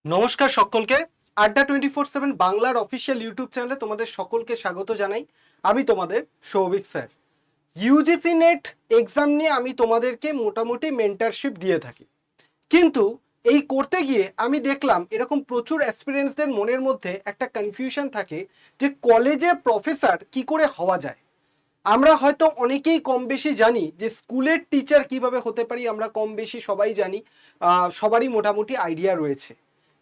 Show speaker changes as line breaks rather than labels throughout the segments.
নমস্কার সকলকে। আড্ডা 24/7 বাংলার অফিসিয়াল ইউটিউব চ্যানেলে তোমাদের সকলকে স্বাগত জানাই। আমি তোমাদের Souvik sir. UGC net exam নিয়ে আমি তোমাদেরকে মোটামুটি মেন্টারশিপ দিয়ে থাকি, কিন্তু এই করতে গিয়ে আমি দেখলাম এরকম প্রচুর অ্যাসপিরেন্টসদের মনের মধ্যে একটা কনফিউশন থাকে যে কলেজে প্রফেসর কি করে হওয়া যায়। আমরা হয়তো অনেকেই কম বেশি জানি যে স্কুলের টিচার কিভাবে হতে পারি, আমরা কম বেশি সবাই জানি, সবারই মোটামুটি আইডিয়া রয়েছে।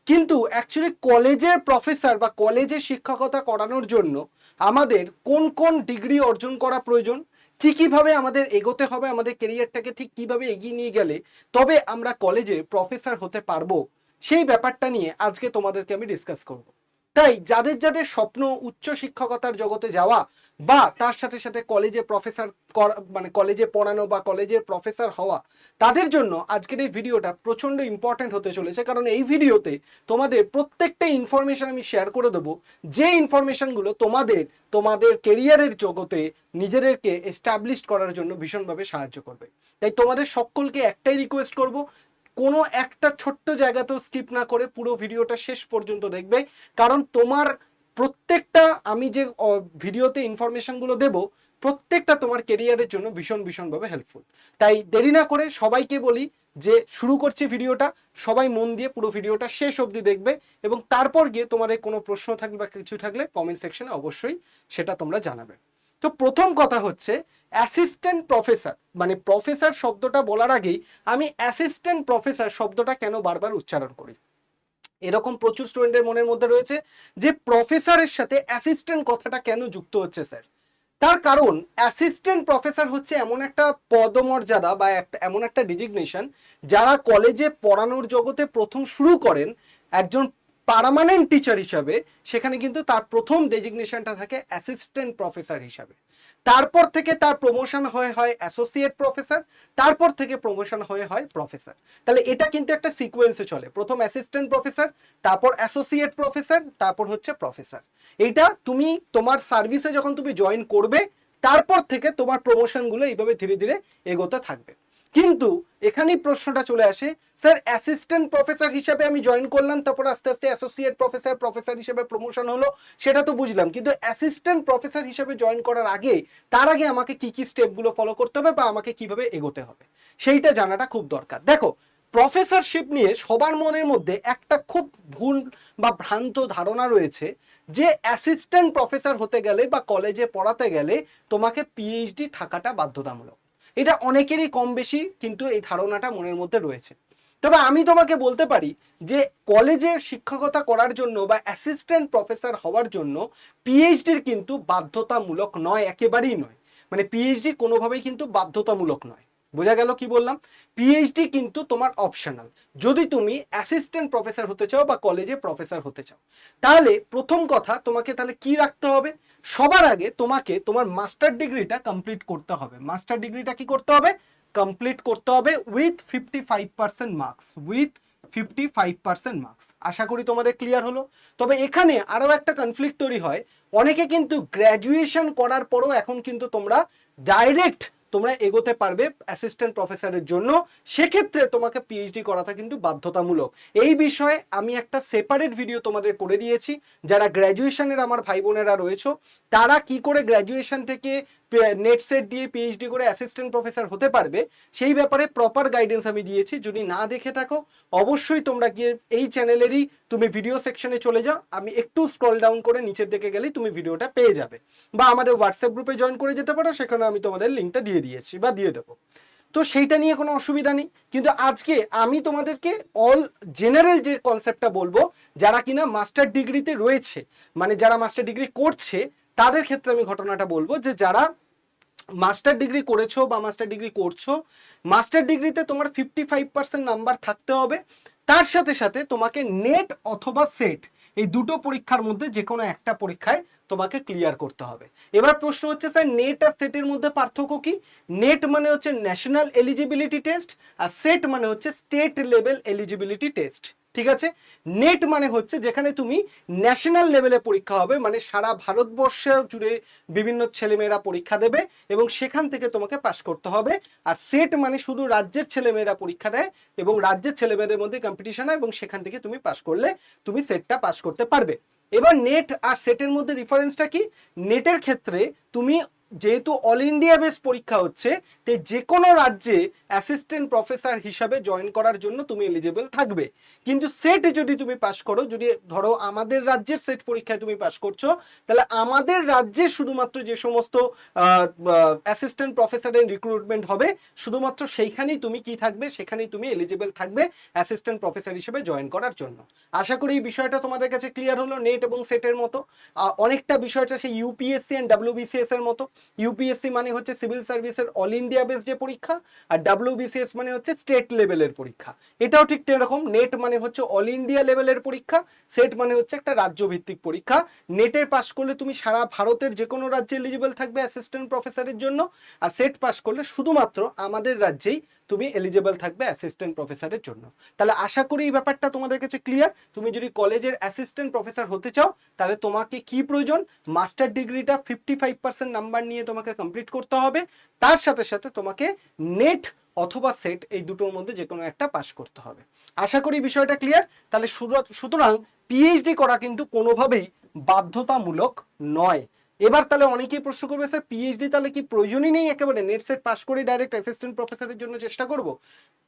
কিন্তু অ্যাকচুয়ালি কলেজের প্রফেসর বা কলেজে শিক্ষকতা করানোর জন্য আমাদের কোন কোন ডিগ্রি অর্জন করা প্রয়োজন, কীভাবে আমাদের এগোতে হবে, আমাদের কেরিয়ারটাকে ঠিক কীভাবে এগিয়ে নিয়ে গেলে তবে আমরা কলেজে প্রফেসর হতে পারবো, সেই ব্যাপারটা নিয়ে আজকে তোমাদেরকে আমি ডিসকাস করব। তাই যাদের যাদের স্বপ্ন উচ্চ শিক্ষকতার জগতে যাওয়া বা তার সাথে সাথে কলেজে প্রফেসর মানে কলেজে পড়ানো বা কলেজের প্রফেসর হওয়া, তাদের জন্য আজকের এই ভিডিওটা প্রচণ্ড ইম্পর্ট্যান্ট হতে চলেছে। কারণ এই ভিডিওতে তোমাদের প্রত্যেকটা ইনফরমেশন আমি শেয়ার করে দেবো, যে ইনফরমেশনগুলো তোমাদের তোমাদের কেরিয়ারের জগতে নিজেদেরকে এস্টাবলিশ করার জন্য ভীষণভাবে সাহায্য করবে। তাই তোমাদের সকলকে একটাই রিকোয়েস্ট করব, কোনো একটা ছোট্ট জায়গাতেও স্কিপ না করে পুরো ভিডিওটা শেষ পর্যন্ত দেখবে। কারণ তোমার প্রত্যেকটা আমি যে ভিডিওতে ইনফরমেশনগুলো দেব, প্রত্যেকটা তোমার কেরিয়ারের জন্য ভীষণভাবে হেল্পফুল। তাই দেরি না করে সবাইকে বলি যে শুরু করছি ভিডিওটা। সবাই মন দিয়ে পুরো ভিডিওটা শেষ অবধি দেখবে এবং তারপর গিয়ে তোমাদের কোনো প্রশ্ন থাকলে বা কিছু থাকলে কমেন্ট সেকশনে অবশ্যই সেটা তোমরা জানাবে। তো প্রথম কথা হচ্ছে অ্যাসিস্ট্যান্ট প্রফেসর, মানে প্রফেসর শব্দটা বলার আগেই আমি অ্যাসিস্ট্যান্ট প্রফেসর শব্দটা কেন বারবার উচ্চারণ করি। এরকম প্রচুর স্টুডেন্টের মনের মধ্যে রয়েছে যে প্রফেসরের সাথে অ্যাসিস্ট্যান্ট কথাটা কেন যুক্ত হচ্ছে স্যার। তার কারণ অ্যাসিস্ট্যান্ট প্রফেসর হচ্ছে এমন একটা পদমর্যাদা বা এমন একটা ডিজিগনেশন যারা কলেজে পড়ানোর জগতে প্রথম শুরু করেন একজন পার্মানেন্ট টিচার হিসাবে, সেখানে কিন্তু তার প্রথম ডেজিগনেশনটা থাকে অ্যাসিস্ট্যান্ট প্রফেসর হিসাবে। তারপর থেকে তার প্রমোশন হয় অ্যাসোসিয়েট প্রফেসর, তারপর থেকে প্রমোশন হয় প্রফেসর। তাহলে এটা কিন্তু একটা সিকোয়েন্সে চলে, প্রথম অ্যাসিস্ট্যান্ট প্রফেসর, তারপর অ্যাসোসিয়েট প্রফেসর, তারপর হচ্ছে প্রফেসর। এটা তুমি তোমার সার্ভিসে যখন তুমি জয়েন করবে তারপর থেকে তোমার প্রমোশনগুলো এইভাবে ধীরে ধীরে এগোতে থাকবে। কিন্তু এখানেই প্রশ্নটা চলে আসে, স্যার অ্যাসিস্ট্যান্ট প্রফেসর হিসেবে আমি জয়েন করলাম, তারপর আস্তে আস্তে অ্যাসোসিয়েট প্রফেসর, প্রফেসর হিসেবে প্রমোশন হলো, সেটা তো বুঝলাম, কিন্তু অ্যাসিস্ট্যান্ট প্রফেসর হিসেবে জয়েন করার আগে তার আগে আমাকে কি কি স্টেপগুলো ফলো করতে হবে বা আমাকে কিভাবে এগোতে হবে সেইটা জানাটা খুব দরকার। দেখো, প্রফেসরশিপ নিয়ে সবার মনের মধ্যে একটা খুব ভুল বা ভ্রান্ত ধারণা রয়েছে যে অ্যাসিস্ট্যান্ট প্রফেসর হতে গেলে বা কলেজে পড়াতে গেলে তোমাকে পিএইচডি থাকাটা বাধ্যতামূলক। এটা অনেকেরই কম বেশি কিন্তু এই ধারণাটা মনের মধ্যে রয়েছে। তবে আমি তোমাকে বলতে পারি যে কলেজে শিক্ষকতা করার জন্য বা অ্যাসিস্ট্যান্ট প্রফেসর হওয়ার জন্য পিএইচডির কিন্তু বাধ্যতামূলক নয়, একেবারেই নয়। মানে পিএইচডি কোনোভাবেই কিন্তু বাধ্যতামূলক নয়। বোঝা গেল কি বললাম? পিএইচডি কিন্তু তোমার অপশনাল যদি তুমি অ্যাসিস্ট্যান্ট প্রফেসর হতে চাও বা কলেজে প্রফেসর হতে চাও। তাহলে প্রথম কথা তোমাকে তাহলে কি রাখতে হবে, সবার আগে তোমাকে তোমার মাস্টার ডিগ্রিটা কমপ্লিট করতে হবে। মাস্টার ডিগ্রিটা কি করতে হবে? কমপ্লিট করতে হবে উইথ 55% মার্কস, উইথ 55% মার্কস। আশা করি তোমাদের ক্লিয়ার হলো। তবে এখানে আরও একটা কনফ্লিক্ট তৈরি হয়, অনেকে কিন্তু গ্র্যাজুয়েশন করার পরও এখন কিন্তু তোমরা ডাইরেক্ট তোমরা এগোতে পারবে অ্যাসিস্ট্যান্ট প্রফেসরের জন্য, সেক্ষেত্রে তোমাকে পিএইচডি করাটা কিন্তু বাধ্যতামূলক। এই বিষয়ে আমি একটা সেপারেট ভিডিও তোমাদের করে দিয়েছি। যারা গ্র্যাজুয়েশনের আমার ভাই বোনেরা রয়েছে তারা কি করে গ্র্যাজুয়েশন থেকে নেট সেট দিয়ে পিএইচডি করে অ্যাসিস্ট্যান্ট প্রফেসর হতে পারবে সেই ব্যাপারে প্রপার গাইডেন্স আমি দিয়েছি। যদি না দেখে থাকো অবশ্যই তোমরা গিয়ে এই চ্যানেলেরই তুমি ভিডিও সেকশনে চলে যাও, আমি একটু স্ক্রল ডাউন করে নিচের দিকে গেলেই তুমি ভিডিওটা পেয়ে যাবে, বা আমাদের হোয়াটসঅ্যাপ গ্রুপে জয়েন করে যেতে পারো, সেখানে আমি তোমাদের লিঙ্কটা দিয়ে দিয়েছি বা দিয়ে দেবো। তো সেইটা নিয়ে কোনো অসুবিধা নেই। কিন্তু আজকে আমি তোমাদেরকে অল জেনারেল যে কনসেপ্টটা বলবো, যারা কিনা মাস্টার ডিগ্রিতে রয়েছে, মানে যারা মাস্টার ডিগ্রি করছে তাদের ক্ষেত্রে আমি ঘটনাটা বলবো যে যারা মাস্টার ডিগ্রি করেছো বা মাস্টার ডিগ্রি করছো, মাস্টার ডিগ্রিতে তোমার 55% নাম্বার থাকতে হবে। তার সাথে সাথে তোমাকে নেট অথবা সেট এই দুটো পরীক্ষার মধ্যে যে কোনো একটা পরীক্ষায় তোমাকে ক্লিয়ার করতে হবে। এবার প্রশ্ন হচ্ছে, স্যার নেট আর সেটের মধ্যে পার্থক্য কি? নেট মানে হচ্ছে ন্যাশনাল এলিজিবিলিটি টেস্ট আর সেট মানে হচ্ছে স্টেট লেভেল এলিজিবিলিটি টেস্ট। ঠিক আছে। নেট মানে হচ্ছে যেখানে তুমি ন্যাশনাল লেভেলে পরীক্ষা হবে, মানে সারা ভারতবর্ষ জুড়ে বিভিন্ন ছেলেমেয়েরা পরীক্ষা দেবে এবং সেখান থেকে তোমাকে পাস করতে হবে। আর সেট মানে শুধু রাজ্যের ছেলেমেয়েরা পরীক্ষা দেয় এবং রাজ্যের ছেলেমেয়েদের মধ্যে কম্পিটিশন হয় এবং সেখান থেকে তুমি পাস করলে তুমি সেটটা পাস করতে পারবে। এবার নেট আর সেটের মধ্যে ডিফারেন্সটা কি? নেটের ক্ষেত্রে তুমি যেহেতু অল ইন্ডিয়া বেস পরীক্ষা হচ্ছে, তো যে কোনো রাজ্যে অ্যাসিস্ট্যান্ট প্রফেসর হিসাবে জয়েন করার জন্য তুমি এলিজিবল থাকবে। কিন্তু সেট যদি তুমি পাস করো, যদি ধরো আমাদের রাজ্যের সেট পরীক্ষায় তুমি পাস করছো, তাহলে আমাদের রাজ্যে শুধুমাত্র যে সমস্ত অ্যাসিস্ট্যান্ট প্রফেসরের রিক্রুটমেন্ট হবে শুধুমাত্র সেইখানেই তুমি কি থাকবে, সেখানেই তুমি এলিজিবল থাকবে অ্যাসিস্ট্যান্ট প্রফেসর হিসেবে জয়েন করার জন্য। আশা করি এই বিষয়টা তোমাদের কাছে ক্লিয়ার হলো। নেট এবং সেটের মতো অনেকটা বিষয়টা সেই ইউপিএসসি অ্যান্ড ডাব্লিউবিসিএস এর মতো। ইউপিএসসি মানে হচ্ছে সিভিল সার্ভিসের অল ইন্ডিয়া বেস যে পরীক্ষা, আর ডাব্লিউবিসিএস মানে হচ্ছে স্টেট লেভেলের পরীক্ষা। এটাও ঠিক এরকম, নেট মানে হচ্ছে অল ইন্ডিয়া লেভেলের পরীক্ষা, সেট মানে হচ্ছে একটা রাজ্য ভিত্তিক পরীক্ষা। নেটে পাস করলে তুমি সারা ভারতের যে কোনো রাজ্যে এলিজিবল থাকবে অ্যাসিস্ট্যান্ট প্রফেসরের জন্য, আর সেট পাস করলে শুধুমাত্র আমাদের রাজ্যেই তুমি এলিজিবল থাকবে অ্যাসিস্ট্যান্ট প্রফেসরের জন্য। তাহলে আশা করি এই ব্যাপারটা তোমাদের কাছে ক্লিয়ার। তুমি যদি কলেজের অ্যাসিস্ট্যান্ট প্রফেসর হতে চাও তাহলে তোমাকে কি প্রয়োজন, মাস্টার ডিগ্রিটা 55% নাম্বার নিয়ে তোমাকে কমপ্লিট করতে হবে, তার সাথে সাথে তোমাকে নেট অথবা সেট এই দুটোর মধ্যে যে কোনো একটা পাস করতে হবে। আশা করি বিষয়টা ক্লিয়ার। তাহলে সুতরাং পিএইচডি করা কিন্তু কোনোভাবেই বাধ্যতামূলক নয়। এবার তাহলে অনেকেই প্রশ্ন করবে, স্যার পিএইচডি তাহলে কি প্রয়োজনই নেই, একেবারে নেট সেট পাস করে ডাইরেক্ট অ্যাসিস্ট্যান্ট প্রফেসরের জন্য চেষ্টা করব?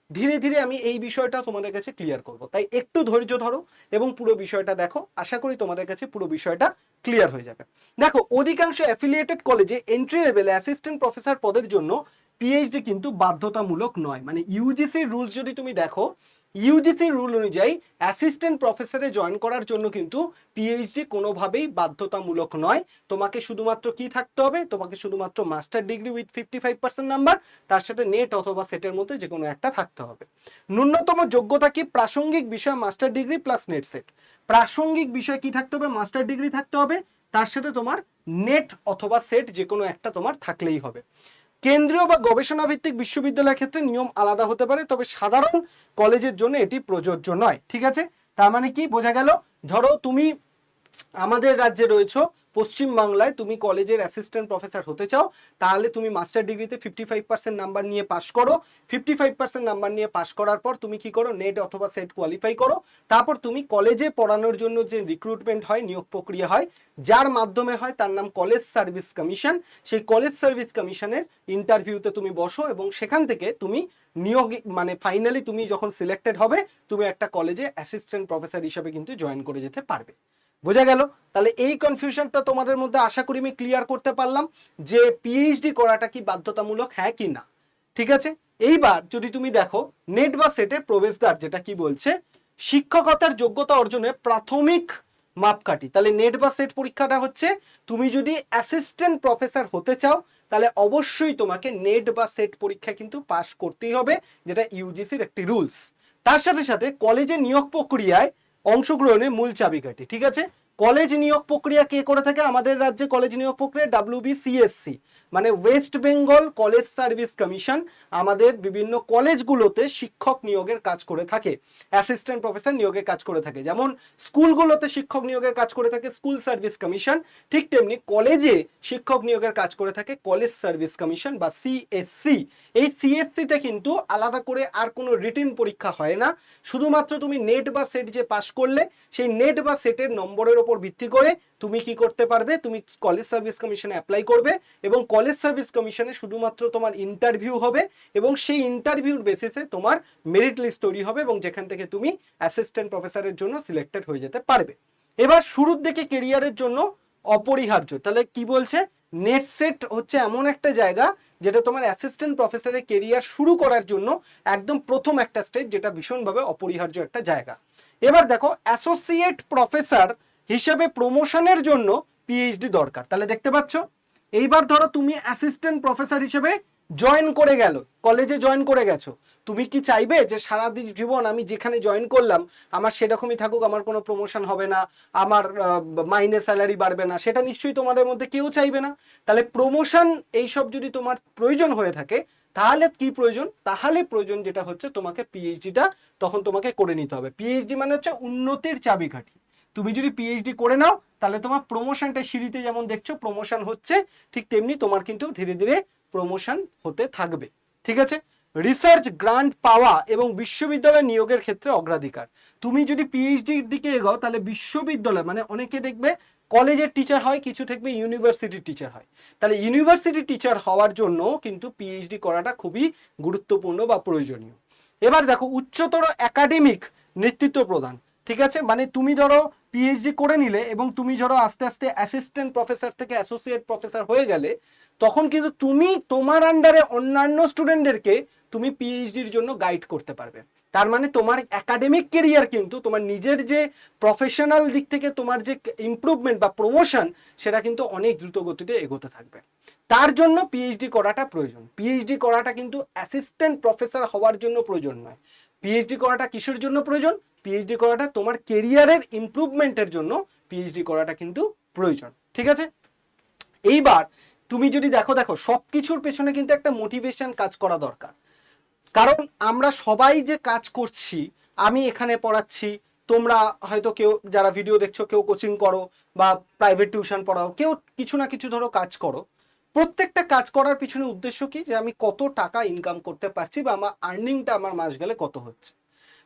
ধীরে ধীরে আমি এই বিষয়টা তোমাদের কাছে ক্লিয়ার করব, তাই একটু ধৈর্য ধরো এবং পুরো বিষয়টা দেখো। আশা করি তোমাদের কাছে পুরো বিষয়টা ক্লিয়ার হয়ে যাবে। দেখো, অধিকাংশ অ্যাফিলিয়েটেড কলেজে এন্ট্রি লেভেলে অ্যাসিস্ট্যান্ট প্রফেসর পদের জন্য পিএইচডি কিন্তু বাধ্যতামূলক নয়। মানে ইউজিসির রুলস যদি তুমি দেখো, ইউজিসির রুল অনুযায়ী অ্যাসিস্ট্যান্ট প্রফেসরে জয়েন করার জন্য কিন্তু পিএইচডি কোনোভাবেই বাধ্যতামূলক নয়। তোমাকে শুধুমাত্র কি থাকতে হবে, তোমাকে শুধুমাত্র মাস্টার ডিগ্রি উইথ 55% নাম্বার, তার সাথে নেট অথবা সেটের মধ্যে যে কোনো একটা থাকতে হবে। ন্যূনতম যোগ্যতা কি, প্রাসঙ্গিক বিষয় master degree plus net set. প্রাসঙ্গিক বিষয় কি থাকতে হবে, মাস্টার ডিগ্রি থাকতে হবে, তার সাথে তোমার নেট অথবা সেট যে কোনো একটা তোমার থাকলেই হবে। কেন্দ্রীয় বা গবেষণা ভিত্তিক বিশ্ববিদ্যালয়ের ক্ষেত্রে নিয়ম আলাদা হতে পারে, তবে সাধারণ কলেজের জন্য এটি প্রযোজ্য নয়। ঠিক আছে, তার মানে কি বোঝা গেল? ধরো তুমি আমাদের রাজ্যে রয়েছো, পশ্চিম বাংলায় তুমি কলেজের অ্যাসিস্ট্যান্ট প্রফেসর হতে চাও, তাহলে তুমি মাস্টার ডিগ্রিতে 55% নাম্বার নিয়ে পাস করো। 55% নাম্বার নিয়ে পাস করার পর তুমি কি করো, নেট অথবা সেট কোয়ালিফাই করো। তারপর তুমি কলেজে পড়ানোর জন্য যে রিক্রুটমেন্ট হয়, নিয়োগ প্রক্রিয়া হয়, যার মাধ্যমে হয় তার নাম কলেজ সার্ভিস কমিশন। সেই কলেজ সার্ভিস কমিশনের ইন্টারভিউতে তুমি বসো এবং সেখান থেকে তুমি নিয়োগ, মানে ফাইনালি তুমি যখন সিলেক্টেড হবে তুমি একটা কলেজে অ্যাসিস্ট্যান্ট প্রফেসর হিসেবে কিন্তু জয়েন করে যেতে পারবে। বোঝা গেল? তাহলে এই কনফিউশনটা তোমাদের মধ্যে আশা করি আমি ক্লিয়ার করতে পারলাম যে পিএইচডি করাটা কি বাধ্যতামূলক, হ্যাঁ কি না। ঠিক আছে, এইবার যদি তুমি দেখো নেট বা সেটের প্রবেশদ্বার যেটা কি বলছে, শিক্ষকতার যোগ্যতা অর্জনে প্রাথমিক মাপকাঠি। তাহলে নেট বা সেট পরীক্ষাটা হচ্ছে, তুমি যদি অ্যাসিস্ট্যান্ট প্রফেসর হতে চাও তাহলে অবশ্যই তোমাকে নেট বা সেট পরীক্ষা কিন্তু পাস করতেই হবে, যেটা ইউজিসির একটি রুলস। তার সাথে সাথে কলেজের নিয়োগ প্রক্রিয়ায় অংশগ্রহণের মূল চাবিকাঠি। ঠিক আছে, কলেজ নিয়োগ প্রক্রিয়া কে করে থাকে আমাদের রাজ্যে? কলেজ নিয়োগ প্রক্রিয়া ডাব্লিউবিসিএসসি মানে West Bengal College service commission আমাদের বিভিন্ন কলেজগুলোতে শিক্ষক নিয়োগের কাজ করে থাকে, অ্যাসিস্ট্যান্ট প্রফেসর নিয়োগের কাজ করে থাকে। যেমন স্কুলগুলোতে শিক্ষক নিয়োগের কাজ করে থাকে স্কুল সার্ভিস কমিশন, ঠিক তেমনি কলেজে শিক্ষক নিয়োগের কাজ করে থাকে কলেজ সার্ভিস কমিশন বা সিএসসি। এই সিএসসিতে কিন্তু আলাদা করে আর কোনো রিটিন পরীক্ষা হয় না, শুধুমাত্র তুমি নেট বা সেট যে পাস করলে সেই নেট বা সেটের নম্বরের ওপর ভিত্তি করে তুমি কি করতে পারবে, তুমি কলেজ সার্ভিস কমিশনে অ্যাপ্লাই করবে এবং কলেজ সার্ভিস কমিশনে শুধুমাত্র তোমার ইন্টারভিউ হবে এবং সেই ইন্টারভিউর বেসিসে তোমার মেরিট লিস্ট তৈরি হবে এবং যেখান থেকে তুমি অ্যাসিস্ট্যান্ট প্রফেসরের জন্য সিলেক্টেড হয়ে যেতে পারবে। এবার শুরুর দিকে কেরিয়ারের জন্য অপরিহার্য, তাহলে কি বলছে, নেট সেট হচ্ছে এমন একটা জায়গা যেটা তোমার অ্যাসিস্ট্যান্ট প্রফেসরের কেরিয়ার শুরু করার জন্য একদম প্রথম একটা স্টেপ, যেটা ভীষণভাবে অপরিহার্য একটা জায়গা। এবার দেখো, অ্যাসোসিয়েট প্রফেসর হিসেবে প্রমোশনের জন্য পিএইচডি দরকার। তাহলে দেখতে পাচ্ছ, এইবার ধরো তুমি অ্যাসিস্ট্যান্ট প্রফেসর হিসেবে জয়েন করে গেল, কলেজে জয়েন করে গেছো, তুমি কি চাইবে যে সারা জীবন আমি যেখানে জয়েন করলাম আমার সেরকমই থাকুক, আমার কোনো প্রমোশন হবে না, আমার মাইনে স্যালারি বাড়বে না? সেটা নিশ্চয়ই তোমাদের মধ্যে কেউ চাইবে না। তাহলে প্রমোশন এইসব যদি তোমার প্রয়োজন হয়ে থাকে, তাহলে কি প্রয়োজন? তাহলে প্রয়োজন যেটা হচ্ছে তোমাকে পিএইচডিটা তখন তোমাকে করে নিতে হবে। পিএইচডি মানে হচ্ছে উন্নতির চাবিকাঠি। তুমি যদি পিএইচডি করে নাও তাহলে তোমার প্রমোশনটা সিঁড়িতে যেমন দেখছো প্রমোশন হচ্ছে, ঠিক তেমনি তোমার কিন্তু ধীরে ধীরে প্রমোশন হতে থাকবে। ঠিক আছে? রিসার্চ গ্রান্ট পাওয়া এবং বিশ্ববিদ্যালয় নিয়োগের ক্ষেত্রে অগ্রাধিকার। তুমি যদি পিএইচডির দিকে এগোও তাহলে বিশ্ববিদ্যালয় মানে অনেকে দেখবে কলেজের টিচার হয়, কিছু দেখবে ইউনিভার্সিটির টিচার হয়। তাহলে ইউনিভার্সিটির টিচার হওয়ার জন্য কিন্তু পিএইচডি করাটা খুবই গুরুত্বপূর্ণ বা প্রয়োজনীয়। এবার দেখো উচ্চতর একাডেমিক নেতৃত্ব প্রদান। ঠিক আছে, মানে তুমি ধরো পিএইচডি করে নিলে এবং তুমি ধরো আস্তে আস্তে অ্যাসিস্ট্যান্ট প্রফেসর থেকে অ্যাসোসিয়েট প্রফেসর হয়ে গেলে, তখন কিন্তু তুমি তোমার আন্ডারে অন্যান্য স্টুডেন্টদেরকে তুমি পিএইচডির জন্য গাইড করতে পারবে। তার মানে তোমার একাডেমিক কেরিয়ার কিন্তু তোমার নিজের যে প্রফেশনাল দিক থেকে তোমার যে ইমপ্রুভমেন্ট বা প্রমোশন, সেটা কিন্তু অনেক দ্রুত গতিতে এগোতে থাকবে। তার জন্য পিএইচডি করাটা প্রয়োজন। পিএইচডি করাটা কিন্তু অ্যাসিস্ট্যান্ট প্রফেসর হওয়ার জন্য প্রয়োজন নয়। পিএইচডি করাটা কিসের জন্য প্রয়োজন? পিএইচডি করাটা তোমার কেরিয়ারের ইমপ্রুভমেন্টের জন্য পিএইচডি করাটা কিন্তু প্রয়োজন। ঠিক আছে? এইবার তুমি যদি দেখো সব কিছুর পেছনে কিন্তু একটা মোটিভেশন কাজ করা দরকার। কারণ আমরা সবাই যে কাজ করছি, আমি এখানে পড়াচ্ছি, তোমরা হয়তো কেউ যারা ভিডিও দেখছো কেউ কোচিং করো বা প্রাইভেট টিউশন পড়াও, কেউ কিছু না কিছু ধরো কাজ করো। প্রত্যেকটা কাজ করার পিছনে উদ্দেশ্য কি? যে আমি কত টাকা ইনকাম করতে পারছি বা আমার আর্নিংটা আমার মাস গেলে কত হচ্ছে।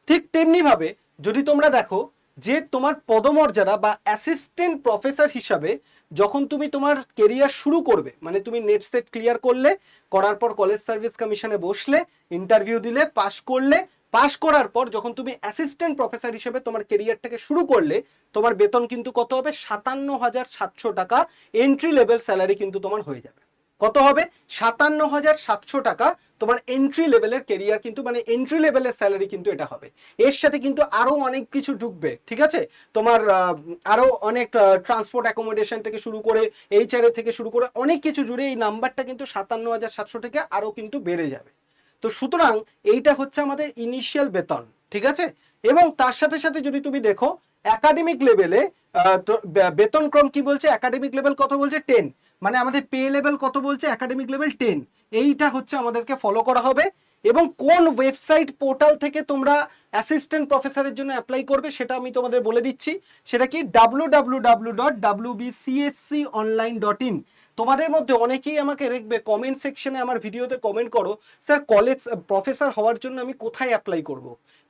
ঠিক তেমনি ভাবে যদি তোমরা দেখো যে তোমার পদমর্যাদা বা অ্যাসিস্ট্যান্ট প্রফেসর হিসাবে যখন তুমি তোমার কেরিয়ার শুরু করবে, মানে তুমি নেট সেট ক্লিয়ার করলে, করার পর কলেজ সার্ভিস কমিশনে বসলে, ইন্টারভিউ দিলে, পাশ করলে, পাশ করার পর যখন তুমি অ্যাসিস্ট্যান্ট প্রফেসর হিসেবে তোমার কেরিয়ারটাকে শুরু করলে, তোমার বেতন কিন্তু কত হবে? 57,700 টাকা এন্ট্রি লেভেল স্যালারি কিন্তু তোমার হয়ে যাবে। কত হবে? 57,700 টাকা তোমার এন্ট্রি লেভেলের কেরিয়ার কিন্তু, মানে এন্ট্রি লেভেলের স্যালারি কিন্তু এটা হবে। এর সাথে কিন্তু আরো অনেক কিছু ঢুকবে। ঠিক আছে? তোমার আরো অনেক ট্রান্সপোর্ট অ্যাকোমোডেশন থেকে শুরু করে এইচআরএ থেকে শুরু করে অনেক কিছু জুড়ে এই নাম্বারটা কিন্তু 57,700 থেকে আরো কিন্তু বেড়ে যাবে। তো সুতরাং এইটা হচ্ছে আমাদের ইনিশিয়াল বেতন। ঠিক আছে? এবং তার সাথে সাথে যদি তুমি দেখো একাডেমিক লেভেলে বেতন ক্রম কি বলছে? একাডেমিক লেভেল কত বলছে? 10। মানে আমাদের পে লেভেল কত বলছে? Academic level 10। এইটা হচ্ছে আমাদেরকে ফলো করা হবে। এবং কোন ওয়েবসাইট পোর্টাল থেকে তোমরা অ্যাসিস্ট্যান্ট প্রফেসরের জন্য অ্যাপ্লাই করবে সেটা আমি তোমাদের বলে দিচ্ছি। সেটা কি? www.wbcsconline.in। তোমাদের মধ্যে অনেকেই আমাকে দেখবে কমেন্ট সেকশনে আমার ভিডিওতে কমেন্ট করো, স্যার কলেজ প্রফেসর হওয়ার জন্য আমি কোথায় অ্যাপ্লাই করব,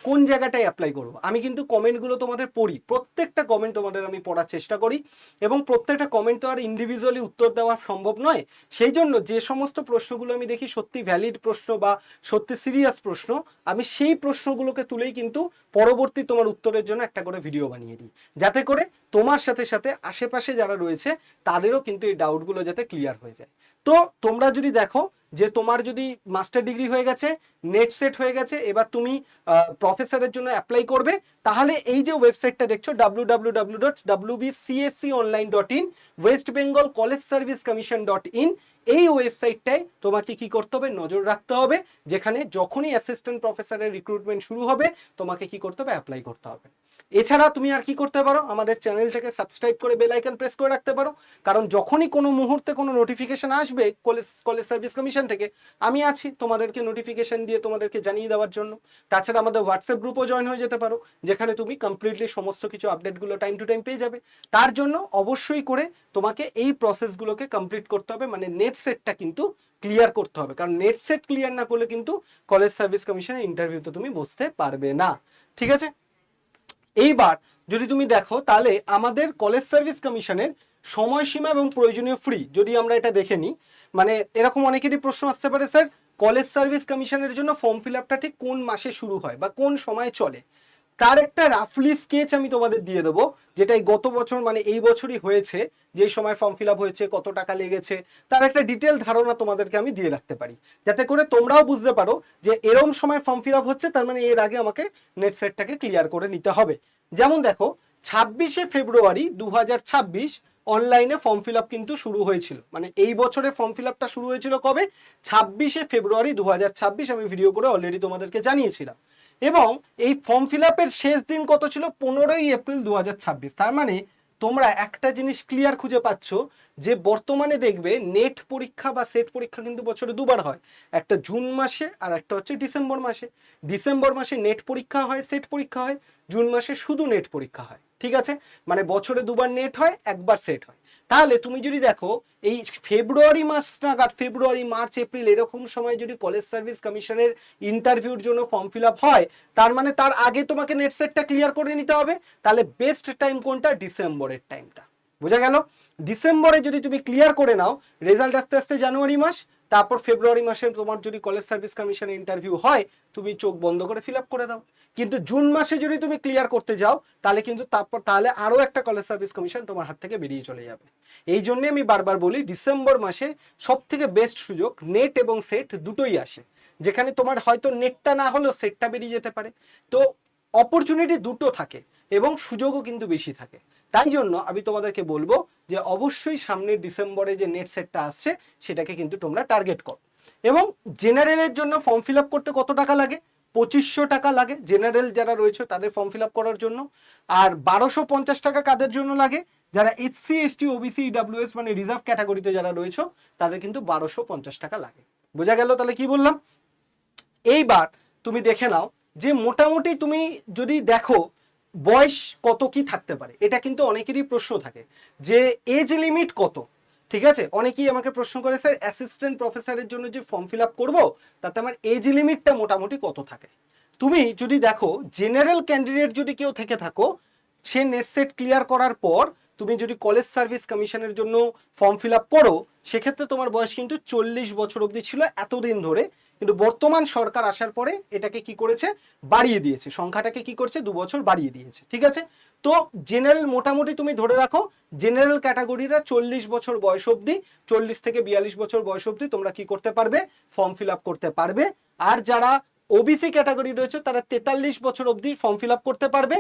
কোন জায়গাটায় অ্যাপ্লাই করব। আমি কিন্তু কমেন্টগুলো তোমাদের পড়ি, প্রত্যেকটা কমেন্ট তোমাদের আমি পড়ার চেষ্টা করি এবং প্রত্যেকটা কমেন্ট তো আর ইন্ডিভিজুয়ালি উত্তর দেওয়া সম্ভব নয়। সেই জন্য যে সমস্ত প্রশ্নগুলো আমি দেখি সত্যি ভ্যালিড প্রশ্ন বা সত্যি সিরিয়াস প্রশ্ন, আমি সেই প্রশ্নগুলোকে তুলেই কিন্তু পরবর্তী তোমার উত্তরের জন্য একটা করে ভিডিও বানিয়ে দিই, যাতে করে তোমার সাথে সাথে আশেপাশে যারা রয়েছে তাদেরও কিন্তু এই ডাউটগুলো যাতে ক্লিয়ার হয়ে যায়। তো তোমরা যদি দেখো যে তোমার যদি মাস্টার ডিগ্রি হয়ে গেছে, নেট সেট হয়ে গেছে, এবার তুমি প্রফেসরের জন্য অ্যাপ্লাই করবে, তাহলে এই যে ওয়েবসাইটটা দেখছো www.wbcsconline.in, West Bengal College Service Commission, এই ওয়েবসাইটটায় তোমাকে কি করতে হবে? নজর রাখতে হবে, যেখানে যখনই অ্যাসিস্ট্যান্ট প্রফেসরের রিক্রুটমেন্ট শুরু হবে তোমাকে কি করতে হবে? অ্যাপ্লাই করতে হবে। এছাড়া তুমি আর কি করতে পারো? আমাদের চ্যানেলটাকে সাবস্ক্রাইব করে বেল আইকন প্রেস করে রাখতে পারো, কারণ যখনই কোনো মুহূর্তে কোনো নোটিফিকেশন আসবে কলেজ সার্ভিস কমিশন থেকে, আমি আছি তোমাদেরকে নোটিফিকেশন দিয়ে তোমাদেরকে জানিয়ে দেওয়ার জন্য। তাছাড়া আমাদের হোয়াটসঅ্যাপ গ্রুপও জয়েন হয়ে যেতে পারো, যেখানে তুমি কমপ্লিটলি সমস্ত কিছু আপডেটগুলো টাইম টু টাইম পেয়ে যাবে। তার জন্য অবশ্যই করে তোমাকে এই প্রসেসগুলোকে কমপ্লিট করতে হবে, মানে নেট সেটটা কিন্তু ক্লিয়ার করতে হবে, কারণ নেট সেট ক্লিয়ার না করলে কিন্তু কলেজ সার্ভিস কমিশনের ইন্টারভিউতে তুমি বসতে পারবে না। ঠিক আছে? এইবার যদি তুমি দেখো তাহলে আমাদের কলেজ সার্ভিস কমিশনের সময়সীমা এবং প্রয়োজনীয় ফ্রি যদি আমরা এটা দেখে নিই, মানে এরকম অনেকেরই প্রশ্ন আসতে পারে, স্যার কলেজ সার্ভিস কমিশনের জন্য ফর্ম ফিল আপটা ঠিক কোন মাসে শুরু হয় বা কোন সময় চলে? তার একটা রাফলি স্কেচ আমি তোমাদের দিয়ে দেবো, যেটা গত বছর মানে এই বছরই হয়েছে, যে সময় ফর্ম ফিল আপ হয়েছে, কত টাকা লেগেছে, তার একটা ডিটেল ধারণা তোমাদেরকে আমি দিয়ে রাখতে পারি, যাতে করে তোমরাও বুঝতে পারো যে এরম সময় ফর্ম ফিল আপ হচ্ছে, তার মানে এর আগে আমাকে নেট সেটটাকে ক্লিয়ার করে নিতে হবে। যেমন দেখো 26শে ফেব্রুয়ারি 2026 অনলাইনে ফর্ম ফিল আপ কিন্তু শুরু হয়েছিল, মানে এই বছরে ফর্ম ফিল আপটা শুরু হয়েছিল কবে, 26শে ফেব্রুয়ারি 2026, আমি ভিডিও করে অলরেডি তোমাদেরকে জানিয়েছিলাম। এবং এই ফর্ম ফিল আপের শেষ দিন কত ছিল, 15ই এপ্রিল 2026। তার মানে তোমরা একটা জিনিস ক্লিয়ার খুঁজে পাচ্ছ যে বর্তমানে দেখবে নেট পরীক্ষা বা সেট পরীক্ষা কিন্তু বছরে দুবার হয়, একটা জুন মাসে আর একটা হচ্ছে ডিসেম্বর মাসে। ডিসেম্বর মাসে নেট পরীক্ষা হয়, সেট পরীক্ষা হয়, জুন মাসে শুধু নেট পরীক্ষা হয়, ঠিক আছে? মানে বছরে দুবার নেট হয়, একবার সেট হয়। তাহলে তুমি যদি দেখো এই ফেব্রুয়ারি মাস নাগাদ, ফেব্রুয়ারি মার্চ এপ্রিল এরকম সময় যদি কলেজ সার্ভিস কমিশনের ইন্টারভিউর জন্য ফর্ম ফিল আপ হয়, তার মানে তার আগে তোমাকে নেট সেটটা ক্লিয়ার করে নিতে হবে। তাহলে বেস্ট টাইম কোনটা, ডিসেম্বরের টাইমটা। বোঝা গেল? ডিসেম্বরে যদি তুমি ক্লিয়ার করে নাও, রেজাল্ট আস্তে আস্তে জানুয়ারি মাস, তারপর ফেব্রুয়ারি মাসে তোমার যদি কলেজ সার্ভিস কমিশনে ইন্টারভিউ হয়, তুমি চোখ বন্ধ করে ফিল আপ করে দাও। কিন্তু জুন মাসে যদি তুমি ক্লিয়ার করতে যাও, তাহলে কিন্তু তাহলে আরও একটা কলেজ সার্ভিস কমিশন তোমার হাত থেকে বেরিয়ে চলে যাবে। এই জন্যে আমি বারবার বলি, ডিসেম্বর মাসে সব থেকে বেস্ট সুযোগ, নেট এবং সেট দুটোই আসে, যেখানে তোমার হয়তো নেটটা না হলেও সেটটা বেরিয়ে যেতে পারে। তো অপরচুনিটি দুটো থাকে এবং সুযোগও কিন্তু বেশি থাকে। তাই জন্য আমি তোমাদেরকে বলবো যে অবশ্যই সামনের ডিসেম্বরে যে নেট সেটটা আসছে সেটাকে কিন্তু তোমরা টার্গেট করো। এবং জেনারেলের জন্য ফর্ম ফিল আপ করতে কত টাকা লাগে, 2500 টাকা লাগে জেনারেল যারা রয়েছে তাদের ফর্ম ফিল আপ করার জন্য। আর 1250 টাকা কাদের জন্য লাগে, যারা এসসি এসটি ওবিসি ইডাব্লিউএস মানে রিজার্ভ ক্যাটাগরিতে যারা রয়েছে তাদের কিন্তু 1250 টাকা লাগে। বোঝা গেল তাহলে কি বললাম? এইবার তুমি দেখে নাও যে মোটামুটি তুমি যদি দেখো বয়স কত কি থাকতে পারে, এটা কিন্তু অনেকেরই প্রশ্ন থাকে যে এজ লিমিট কত। ঠিক আছে, অনেকেই আমাকে প্রশ্ন করে, স্যার অ্যাসিস্ট্যান্ট প্রফেসরের জন্য যে ফর্ম ফিল আপ করবো তাতে আমার এজ লিমিটটা মোটামুটি কত থাকে। তুমি যদি দেখো জেনারেল ক্যান্ডিডেট যদি কেউ থেকে থাকো, সে নেট সেট ক্লিয়ার করার পর তুমি যদি কলেজ সার্ভিস কমিশনের জন্য ফর্ম ফিল আপ করো, সেক্ষেত্রে তোমার বয়স কিন্তু 40 বছর অবধি ছিল এতদিন ধরে। কিন্তু বর্তমান সরকার আসার পরে এটাকে কি করেছে, বাড়িয়ে দিয়েছে, সংখ্যাটাকে কি করছে 2 বছর বাড়িয়ে দিয়েছে। ঠিক আছে, তো জেনারেল মোটামুটি তুমি ধরে রাখো জেনারেল ক্যাটাগরিরা 40 বছর বয়স অবধি, 40 থেকে 42 বছর বয়স অবধি তোমরা কি করতে পারবে, ফর্ম ফিল আপ করতে পারবে। আর যারা ওবিসি ক্যাটাগরি রয়েছে তারা 43 বছর অবধি ফর্ম ফিল আপ করতে পারবে।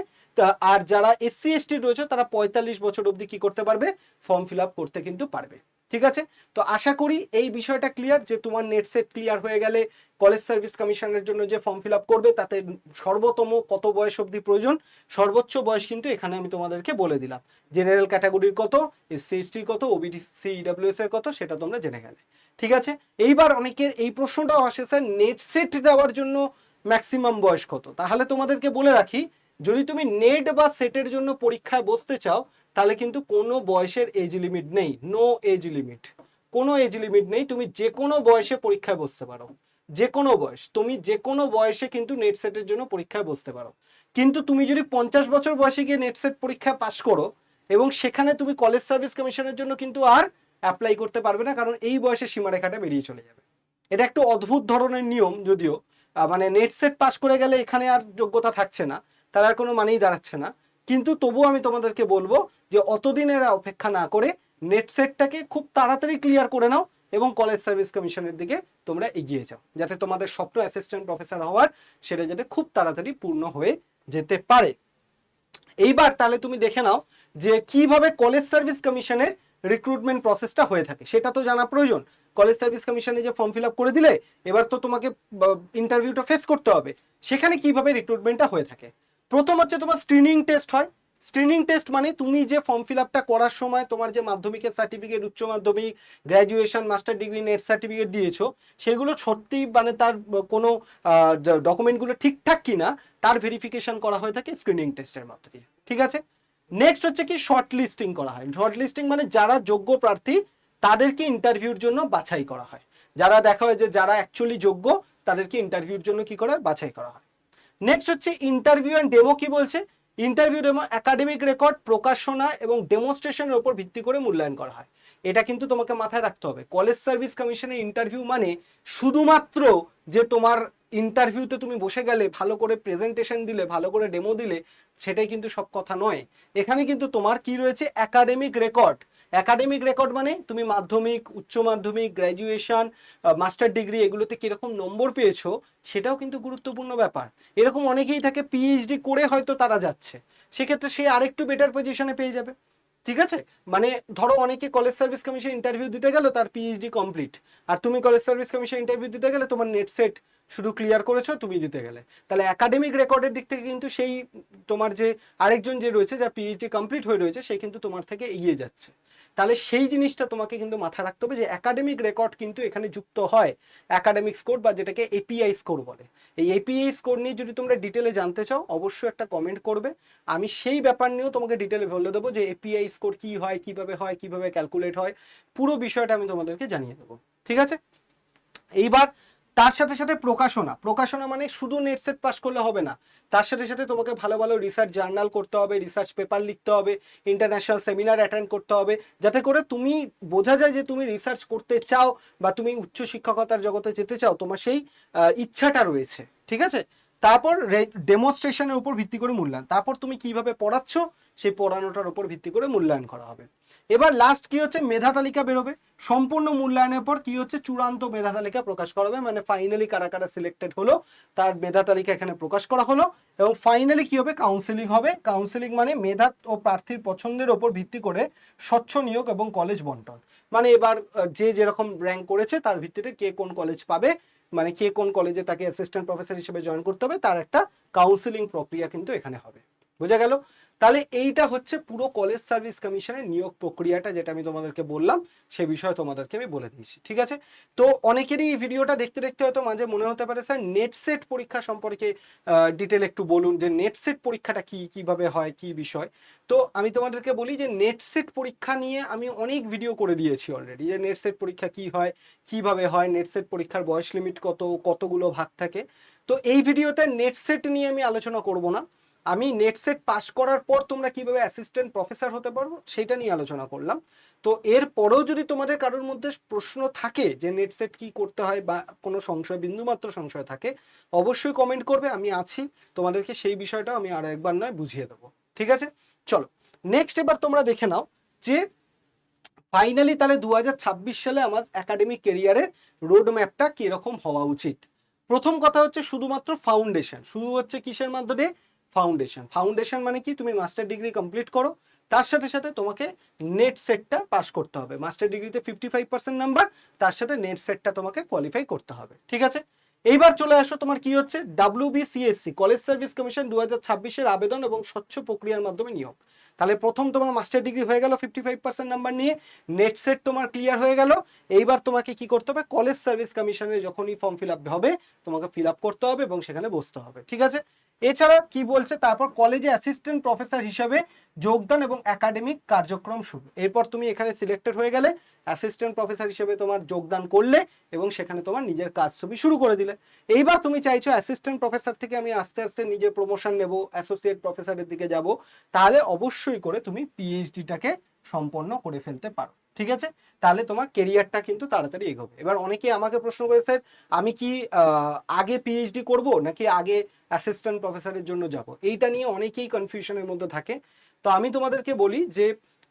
আর যারা এসসি এসটি রয়েছে তারা 45 বছর অবধি কি করতে পারবে, ফর্ম ফিল আপ করতে কিন্তু পারবে। ঠিক আছে, তো আশা করি এই বিষয়টা ক্লিয়ার যে তোমার নেট সেট ক্লিয়ার হয়ে গেলে কলেজ সার্ভিস কমিশনের জন্য যে ফর্ম ফিল আপ করবে তাতে সর্বোত্তম কত বয়স অবধি প্রয়োজন, সর্বোচ্চ বয়স কিন্তু এখানে আমি তোমাদেরকে বলে দিলাম। জেনারেল ক্যাটাগরির কত, এসসি এসটির কত, ওবিসি ইডাব্লিউএস এর কত, সেটা তোমরা জেনে গেলে। ঠিক আছে, এইবার অনেকের এই প্রশ্নটাও আসে, স্যার নেট সেট দেওয়ার জন্য ম্যাক্সিমাম বয়স কত। তাহলে তোমাদেরকে বলে রাখি, যদি তুমি নেট বা সেটের জন্য পরীক্ষায় বসতে চাও তাহলে কিন্তু কোনো বয়সের এজ লিমিট নেই, নো এজ লিমিট, কোনো এজ লিমিট নেই। তুমি যে কোনো বয়সে পরীক্ষায় বসতে পারো, যে কোনো বয়স, তুমি যে কোনো বয়সে কিন্তু নেট সেটের জন্য পরীক্ষায় বসতে পারো। কিন্তু তুমি যদি 50 বছর বয়সে গিয়ে নেট সেট পরীক্ষায় পাশ করো এবং সেখানে তুমি কলেজ সার্ভিস কমিশনের জন্য কিন্তু আর অ্যাপ্লাই করতে পারবে না, কারণ এই বয়সে সীমারেখাটা বেরিয়ে চলে যাবে। এটা একটু অদ্ভুত ধরনের নিয়ম, যদিও মানে নেট সেট পাস করে গেলে এখানে আর যোগ্যতা থাকছে না, তার আর কোনো মানেই দাঁড়াচ্ছে না। কিন্তু তবুও আমি তোমাদেরকে বলবো যে অতদিনের অপেক্ষা না করে নেট সেটটাকে খুব তাড়াতাড়ি ক্লিয়ার করে নাও এবং কলেজ সার্ভিস কমিশনের দিকে তোমরা এগিয়ে যাও, যাতে তোমাদের স্বপ্ন অ্যাসিস্ট্যান্ট প্রফেসর হওয়ার সেটা যাতে খুব তাড়াতাড়ি পূর্ণ হয়ে যেতে পারে। এইবার তাহলে তুমি দেখে নাও যে কিভাবে কলেজ সার্ভিস কমিশনের রিক্রুটমেন্ট প্রসেসটা হয়ে থাকে, সেটা তো জানা প্রয়োজন। কলেজ সার্ভিস কমিশনে যে ফর্ম ফিল আপ করে দিলে এবার তো তোমাকে ইন্টারভিউটা ফেস করতে হবে, সেখানে কিভাবে রিক্রুটমেন্টটা হয়ে থাকে। প্রথম হচ্ছে তোমার স্ক্রিনিং টেস্ট হয়। স্ক্রিনিং টেস্ট মানে তুমি যে ফর্ম ফিল আপটা করার সময় তোমার যে মাধ্যমিকের সার্টিফিকেট, উচ্চ মাধ্যমিক, graduation, master degree, net certificate দিয়েছো, সেগুলো সত্যি মানে তার কোনো ডকুমেন্টগুলো ঠিকঠাক কিনা তার ভেরিফিকেশন করা হয়ে থাকে স্ক্রিনিং টেস্টের মধ্যে দিয়ে। ঠিক আছে, নেক্সট হচ্ছে কি শর্ট লিস্টিং করা হয়। শর্ট লিস্টিং মানে যারা যোগ্য প্রার্থী তাদেরকে ইন্টারভিউর জন্য বাছাই করা হয়। যারা দেখা হয় যে যারা অ্যাকচুয়ালি যোগ্য তাদেরকে ইন্টারভিউর জন্য কি করা হয়, বাছাই করা হয়। নেক্সট হচ্ছে ইন্টারভিউ অ্যান্ড ডেমো। কি বলছে, ইন্টারভিউ ডেমো একাডেমিক রেকর্ড, প্রকাশনা এবং ডেমনস্ট্রেশনের উপর ভিত্তি করে মূল্যায়ন করা হয়। এটা কিন্তু তোমাকে মাথায় রাখতে হবে, কলেজ সার্ভিস কমিশনের ইন্টারভিউ মানে শুধুমাত্র যে তোমার ইন্টারভিউতে তুমি বসে গেলে, ভালো করে প্রেজেন্টেশন দিলে, ভালো করে ডেমো দিলে, সেটাই কিন্তু সব কথা নয়। এখানে কিন্তু তোমার কি রয়েছে, একাডেমিক রেকর্ড। একাডেমিক রেকর্ড মানে তুমি মাধ্যমিক, উচ্চ মাধ্যমিক, গ্র্যাজুয়েশন, মাস্টার ডিগ্রি এগুলোতে কিরকম নম্বর পেয়েছো সেটাও কিন্তু গুরুত্বপূর্ণ ব্যাপার। এরকম অনেকেই থাকে পিএইচডি করে হয়তো তারা যাচ্ছে, সেক্ষেত্রে সে আরেকটু বেটার পজিশনে পেয়ে যাবে। ঠিক আছে, মানে ধরো অনেকে কলেজ সার্ভিস কমিশন ইন্টারভিউ দিতে গেল, তার পিএইচডি কমপ্লিট, আর তুমি কলেজ সার্ভিস কমিশন ইন্টারভিউ দিতে গেলে তোমার নেট সেট শুধু ক্লিয়ার করেছো, তুমি দিতে গেলে, তাহলে একাডেমিক রেকর্ডের দিক থেকে কিন্তু সেই তোমার যে আরেকজন যে রয়েছে যার পিএইচডি কমপ্লিট হয়ে রয়েছে সে কিন্তু তোমার থেকে এগিয়ে যাচ্ছে। তাহলে সেই জিনিসটা তোমাকে কিন্তু মাথায় রাখতে হবে যে একাডেমিক রেকর্ড কিন্তু এখানে যুক্ত হয় একাডেমিক স্কোর, বা যেটাকে এপিআই স্কোর বলে। এই এপিআই স্কোর নিয়ে যদি তোমরা ডিটেলে জানতে চাও অবশ্যই একটা কমেন্ট করবে, আমি সেই ব্যাপার নিয়েও তোমাকে ডিটেলে বলে দেবো যে এপিআই স্কোর কি হয়, কিভাবে ক্যালকুলেট হয়, পুরো বিষয়টা আমি তোমাদেরকে জানিয়ে দেবো। ঠিক আছে, এইবার তার সাথে সাথে প্রকাশনা মানে শুধু নেট সেট পাস করলে হবে না, তার সাথে সাথে তোমাকে ভালো ভালো রিসার্চ জার্নাল করতে হবে, রিসার্চ পেপার লিখতে হবে, ইন্টারন্যাশনাল সেমিনার অ্যাটেন্ড করতে হবে, যাতে করে তুমি বোঝা যায় যে তুমি রিসার্চ করতে চাও বা তুমি উচ্চ শিক্ষকতার জগতে যেতে চাও, তোমার সেই ইচ্ছাটা রয়েছে। ঠিক আছে, তারপর ডেমনস্ট্রেশনের উপর ভিত্তি করে মূল্যায়ন, তারপর তুমি কিভাবে পড়াচ্ছ সেই পড়ানোটার উপর ভিত্তি করে মূল্যায়ন করা হবে। এবার লাস্ট কি হচ্ছে, মেধা তালিকা বেরোবে, সম্পূর্ণ মূল্যায়নের পর কি হচ্ছে, চূড়ান্ত মেধা তালিকা প্রকাশ করা হবে, মানে ফাইনালি কারা কারা সিলেক্টেড হলো তার মেধা তালিকা এখানে প্রকাশ করা হলো। এবং ফাইনালি কি হবে, কাউন্সেলিং হবে। কাউন্সেলিং মানে মেধা ও প্রার্থীর পছন্দের ওপর ভিত্তি করে স্বচ্ছ নিয়োগ এবং কলেজ বন্টন, মানে এবার যে যেরকম র্যাঙ্ক করেছে তার ভিত্তিতে কে কোন কলেজ পাবে, মানে কে কোন কলেজে তাকে অ্যাসিস্ট্যান্ট প্রফেসর হিসেবে জয়েন করতে হবে, তার একটা কাউন্সেলিং প্রক্রিয়া কিন্তু এখানে হবে। বোঝা গেল? তাহলে এইটা হচ্ছে পুরো কলেজ সার্ভিস কমিশনের নিয়োগ প্রক্রিয়াটা, যেটা আমি তোমাদেরকে বললাম সে বিষয়ে তোমাদেরকে আমি বলে দিয়েছি। ঠিক আছে, তো অনেকেরই এই ভিডিওটা দেখতে দেখতে হয়তো মাঝে মনে হতে পারে স্যার নেট সেট পরীক্ষা সম্পর্কে ডিটেল একটু বলুন, যে নেট সেট পরীক্ষাটা কি, কিভাবে হয়, কি বিষয়। তো আমি তোমাদেরকে বলি যে নেট সেট পরীক্ষা নিয়ে আমি অনেক ভিডিও করে দিয়েছি অলরেডি, যে নেট সেট পরীক্ষা কি হয়, কিভাবে হয়, নেট সেট পরীক্ষার বয়স লিমিট কত, কতগুলো ভাগ থাকে। তো এই ভিডিওতে নেট সেট নিয়ে আমি আলোচনা করব না, আমি নেট সেট পাস করার পর তোমরা কিভাবে অ্যাসিস্ট্যান্ট প্রফেসর হতে পারবো সেটা নিয়ে আলোচনা করলাম। তো এর পরেও যদি তোমাদের কারোর মধ্যে প্রশ্ন থাকে যে নেট সেট কি করতে হয় বা কোনো সংশয়, বিন্দুমাত্র সংশয় থাকে, অবশ্যই কমেন্ট করবে, আমি আছি, তোমাদেরকে সেই বিষয়টা আমি আরো একবার নয় বুঝিয়ে দেবো। ঠিক আছে, চলো নেক্সট এবার তোমরা দেখে নাও যে ফাইনালি তাহলে 2026 সালে আমার একাডেমিক কেরিয়ারের রোড ম্যাপটা কিরকম হওয়া উচিত। প্রথম কথা হচ্ছে শুধুমাত্র ফাউন্ডেশন, শুরু হচ্ছে কিসের মাধ্যমে, ফাউন্ডেশন মানে কি, তুমি মাস্টার ডিগ্রি কমপ্লিট করো, তার সাথে সাথে তোমাকে নেট সেটটা পাস করতে হবে, মাস্টার ডিগ্রিতে 55% নাম্বার, তার সাথে নেট সেটটা তোমাকে কোয়ালিফাই করতে হবে। ঠিক আছে, এইবার চলে আসো তোমার কি হচ্ছে, WBCSC কলেজ সার্ভিস কমিশন 2026-এর আবেদন এবং স্বচ্ছ প্রক্রিয়ার মাধ্যমে নিয়োগ। তাহলে প্রথম তোমার মাস্টার ডিগ্রি হয়ে গেল 55% নাম্বার নিয়ে, নেট সেট তোমার ক্লিয়ার হয়ে গেল, এইবার তোমাকে কি করতে হবে, কলেজ সার্ভিস কমিশনে যখনই ফর্ম ফিল আপ হবে তোমাকে ফিল আপ করতে হবে এবং সেখানে বসতে হবে। ঠিক আছে, এছাড়া কি বলছে, তারপর কলেজে অ্যাসিস্ট্যান্ট প্রফেসর হিসেবে যোগদান এবং একাডেমিক কার্যক্রম শুরু। এরপর তুমি এখানে সিলেক্টেড হয়ে গেলে, অ্যাসিস্ট্যান্ট প্রফেসর হিসেবে তোমার যোগদান করলে এবং সেখানে তোমার নিজের কাজ ছবি শুরু করে দিলে। এইবার তুমি চাইছো অ্যাসিস্ট্যান্ট প্রফেসর থেকে আমি আস্তে আস্তে নিজের প্রমোশন নেব, অ্যাসোসিয়েট প্রফেসরের দিকে যাব, তাহলে অবশ্যই করে তুমি পিএইচডিটাকে সম্পন্ন করে ফেলতে পারো। ঠিক আছে, তাহলে তোমার কেরিয়ারটা কিন্তু তাড়াতাড়ি এগোবে। এবার অনেকে আমাকে প্রশ্ন করে, স্যার আমি কি আগে পিএইচডি করব নাকি আগে অ্যাসিস্ট্যান্ট প্রফেসরের জন্য যাব, এইটা নিয়ে অনেকেই কনফিউশনের মধ্যে থাকে। তো আমি তোমাদেরকে বলি যে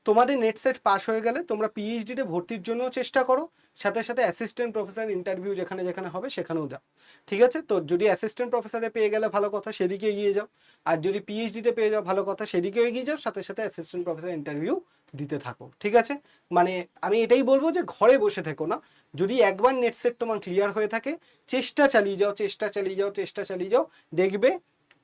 তোমাদের নেট সেট পাস হয়ে গেলে তোমরা পিএইচডিতে ভর্তির জন্য চেষ্টা করো, সাথে সাথে অ্যাসিস্ট্যান্ট প্রফেসর ইন্টারভিউ যেখানে যেখানে হবে সেখানেও দাও। ঠিক আছে, তো যদি অ্যাসিস্ট্যান্ট প্রফেসরে পেয়ে গেলে ভালো কথা, সেদিকে এগিয়ে যাও, আর যদি পিএইচডিতে পেয়ে যাও ভালো কথা, সেদিকেও এগিয়ে যাও, সাথে সাথে অ্যাসিস্ট্যান্ট প্রফেসর ইন্টারভিউ দিতে থাকো। ঠিক আছে, মানে আমি এটাই বলবো যে ঘরে বসে থেকো না, যদি একবার নেট সেট তোমার ক্লিয়ার হয়ে থাকে চেষ্টা চালিয়ে যাও, চেষ্টা চালিয়ে যাও, দেখবে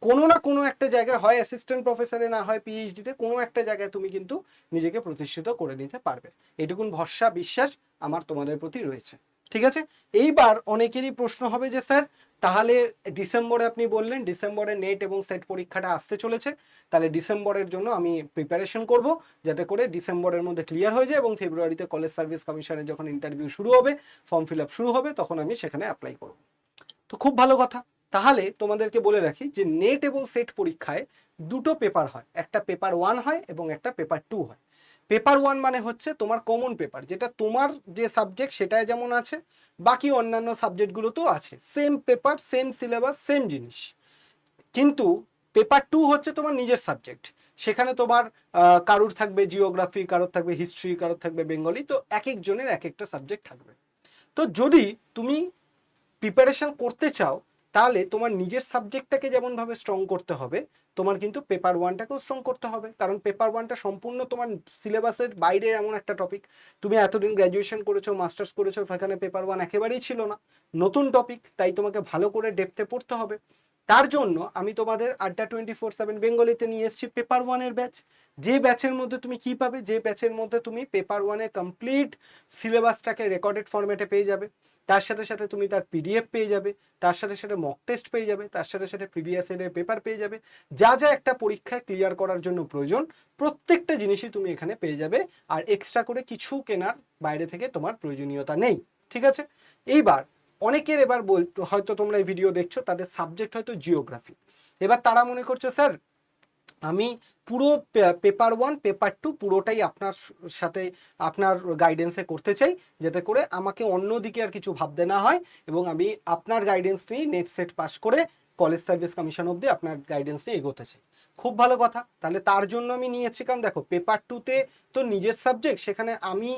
কোনো না কোনো একটা জায়গায়, হয় অ্যাসিস্ট্যান্ট প্রফেসরে না হয় পিএইচডিতে, কোনো একটা জায়গায় তুমি কিন্তু নিজেকে প্রতিষ্ঠিত করে নিতে পারবে, এটুকুন ভরসা বিশ্বাস আমার তোমাদের প্রতি রয়েছে। ঠিক আছে, এইবার অনেকেরই প্রশ্ন হবে যে স্যার তাহলে ডিসেম্বরে, আপনি বললেন ডিসেম্বরে নেট এবং সেট পরীক্ষাটা আসতে চলেছে, তাহলে ডিসেম্বরের জন্য আমি প্রিপারেশন করব যাতে করে ডিসেম্বরের মধ্যে ক্লিয়ার হয়ে যায় এবং ফেব্রুয়ারিতে কলেজ সার্ভিস কমিশনের যখন ইন্টারভিউ শুরু হবে, ফর্ম ফিল আপ শুরু হবে, তখন আমি সেখানে অ্যাপ্লাই করব। তো খুব ভালো কথা, তাহলে তোমাদেরকে বলে রাখি যে নেট এবং সেট পরীক্ষায় দুটো পেপার হয়, একটা পেপার 1 হয় এবং একটা পেপার 2 হয়। পেপার 1 মানে হচ্ছে তোমার কমন পেপার, যেটা তোমার যে সাবজেক্ট সেটাই যেমন আছে, বাকি অন্যান্য সাবজেক্টগুলোতেও আছে, same paper, same syllabus, same জিনিস। কিন্তু পেপার 2 হচ্ছে তোমার নিজের সাবজেক্ট, সেখানে তোমার কারুর থাকবে জিওগ্রাফি, কারোর থাকবে হিস্ট্রি, কারোর থাকবে বেঙ্গলি, তো এক একজনের এক একটা সাবজেক্ট থাকবে। তো যদি তুমি প্রিপারেশন করতে চাও তাহলে তোমার নিজের সাবজেক্টটাকে যেমনভাবে স্ট্রং করতে হবে, তোমার কিন্তু পেপার ওয়ানটাকেও স্ট্রং করতে হবে, কারণ পেপার ওয়ানটা সম্পূর্ণ তোমার সিলেবাসের বাইরে এমন একটা টপিক। তুমি এতদিন গ্র্যাজুয়েশন করেছো, মাস্টার্স করেছো, সেখানে পেপার ওয়ান একেবারেই ছিল না, নতুন টপিক, তাই তোমাকে ভালো করে ডেপথে পড়তে হবে। তার জন্য আমি তোমাদের আড্ডা 24/7 বেঙ্গলিতে নিয়ে এসেছি পেপার ওয়ানের ব্যাচ। যে ব্যাচের মধ্যে তুমি কি পাবে, যে ব্যাচের মধ্যে তুমি পেপার ওয়ানের কমপ্লিট সিলেবাসটাকে রেকর্ডেড ফরম্যাটে পেয়ে যাবে, তার সাথে সাথে তুমি তার পিডিএফ পেয়ে যাবে, তার সাথে সাথে মক টেস্ট পেয়ে যাবে, তার সাথে সাথে প্রিভিয়াস ইয়ারের পেপার পেয়ে যাবে, যা যা একটা পরীক্ষায় ক্লিয়ার করার জন্য প্রয়োজন প্রত্যেকটা জিনিসই তুমি এখানে পেয়ে যাবে। আর এক্সট্রা করে কিছু কেনার বাইরে থেকে তোমার প্রয়োজনীয়তা নেই, ঠিক আছে। এইবার অনেকের এবার হয়তো তোমরা এই ভিডিও দেখছো, তাদের সাবজেক্ট হয়তো জিওগ্রাফি। এবার তারা মনে করছে স্যার আমি পুরো পেপার ওয়ান পেপার টু পুরোটাই আপনার সাথে আপনার গাইডেন্সে করতে চাই, যাতে করে আমাকে অন্যদিকে আর কিছু ভাবতে না হয়, এবং আমি আপনার গাইডেন্স নিয়ে নেট সেট পাস করে কলেজ সার্ভিস কমিশন অবধি আপনার গাইডেন্স নিয়ে এগোতে চাই। খুব ভালো কথা, তাহলে তার জন্য আমি নিয়েছি, কারণ দেখো পেপার টুতে তো নিজের সাবজেক্ট, সেখানে আমি